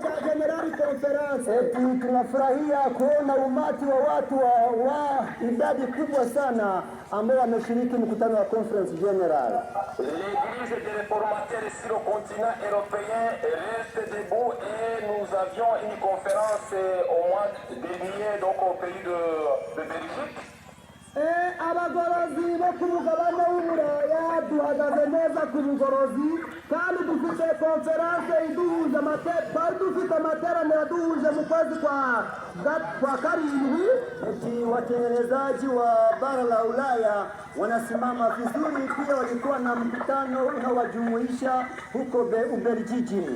cha General Conference. Tunafurahia kuona umati wa watu wa idadi kubwa sana ambao wameshiriki mkutano wa Conference General. L'église des réformateurs sur le continent européen reste debout et nous avions une conférence au mois dernier donc au pays de Belgique. Abagorozi bo ku mugabane w'Uburaya duhagaze neza ku bugorozi kandi dufite konferanse iduhuza dufite amateraniro duhuje mu kwezi kwa karindwi. Watengenezaji wa bara la Ulaya wanasimama vizuri, pia walikuwa na mkutano unaowajumuisha huko Ubelgiji.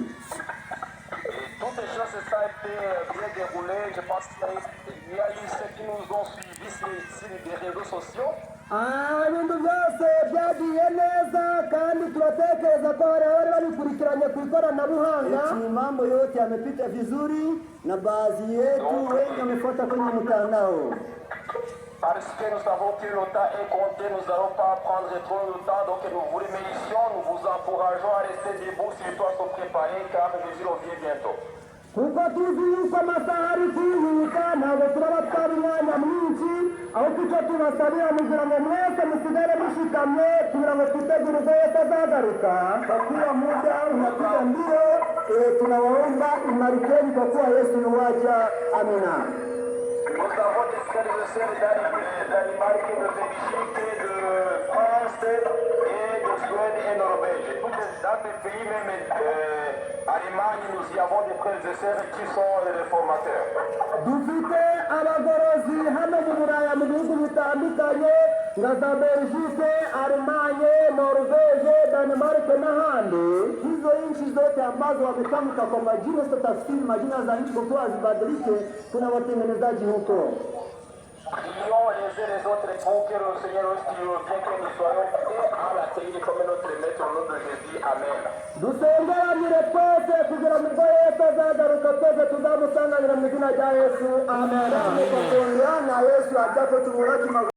Toutes les choses ça a été bien déroulé. Je pense qu'il y a eu ceux qui nous ont suivis sur les réseaux sociaux. Ibintu byose byagiye neza kandi turatekereza ko bari babikurikiranye ku ikoranabuhanga. Mambo yote yamepita vizuri na baadhi yetu wengi wamefuata kwenye mtandao. Parce que nous savons que le temps est compté, nous n'allons pas prendre trop de temps, donc nous vous remercions, nous vous encourageons à rester debout, surtout à se préparer car Jésus revient bientôt. Kuko tuzi yuko amasaha ari kwihuta ntabwo turabatwara umwanya mwinshi, aho tuca tubasabira kugira ngo mwese musigare mushikamye kugira ngo twitegure ko Yesu azagaruka. Kwa kuwa muda unapiga mbio, tunawaomba imarikeni kwa kuwa Yesu yuwaja. Amina. Nous avons des frères et sœurs d'Allemagne, de Belgique, de France et de Suède et Norvège. Dans ces pays, même Allemagne, nous y avons des frères et sœurs qui sont les réformateurs. Dufite abagorozi hano mu Buraya mu bihugu bitandukanye nka za Belgique, Allemagne, Norvege, Denmark n'ahandi. Hizo nchi zote ambazo wametamka kwa majina tafsiri majina za nchi kwa hazibadilike, kuna watengenezaji huko. Prions les uns les autres pour que le Seigneur nous bien que nous soyons prêts à l'accueillir comme notre maître au nom de Jésus. Amen. Dusengeranire twese kugira ngo Yesu azagaruka twese tuzamusanganira mu izina rya Yesu. Amen. Yesu ajya ko tumuraki